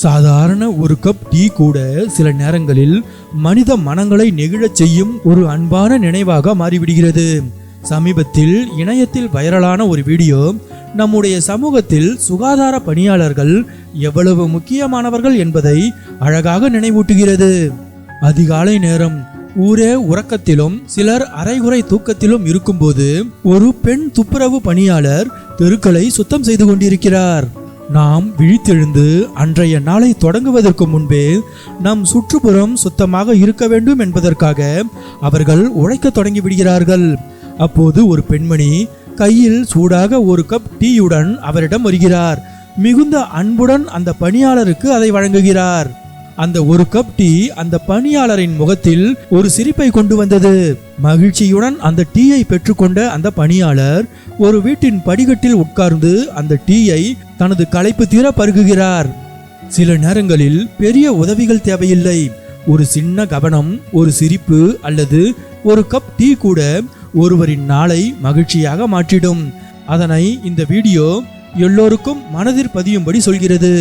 சாதாரண ஒரு cup tea கூட சில நேரங்களில் மனித மனங்களை நெகிழச் செய்யும் ஒரு அன்பான நினைவாக மாறிவிடுகிறது. சமீபத்தில் இணையத்தில் வைரலான ஒரு வீடியோ நம்முடைய சமூகத்தில் சுகாதார பணியாளர்கள் எவ்வளவு முக்கியமானவர்கள் என்பதை அழகாக நினைவூட்டுகிறது. அதிகாலை நேரம், ஊரே உறக்கத்திலும் சிலர் அரைகுறை தூக்கத்திலும் இருக்கும்போது ஒரு பெண் துப்புரவு பணியாளர் தெருக்களை சுத்தம் செய்து கொண்டிருக்கிறார். நாம் விழித்தெழுந்து அன்றைய நாளை தொடங்குவதற்கு முன்பே நம் சுற்றுப்புறம் சுத்தமாக இருக்க வேண்டும் என்பதற்காக அவர்கள் உழைக்க தொடங்கி விடுகிறார்கள். அப்போது ஒரு பெண்மணி கையில் சூடாக ஒரு கப் டீயுடன் அவரிடம் வருகிறார். மிகுந்த அன்புடன் அந்த பணியாளருக்கு அதை வழங்குகிறார். அந்த ஒரு கப் டீ அந்த பணியாளரின் முகத்தில் ஒரு சிரிப்பை கொண்டு வந்தது. மகிழ்ச்சியுடன் அந்த டீயை பெற்றுக்கொண்ட அந்த பணியாளர் ஒரு வீட்டின் படிக்கட்டில் உட்கார்ந்து அந்த டீயை தனது களைப்பு தீர பருகுகிறார். சில நேரங்களில் பெரிய உதவிகள் தேவையில்லை. ஒரு சின்ன கவனம், ஒரு சிரிப்பு அல்லது ஒரு கப் டீ கூட ஒருவரின் நாளை மகிழ்ச்சியாக மாற்றிடும். அதனை இந்த வீடியோ எல்லோருக்கும் மனதில் பதியும்படி சொல்கிறது.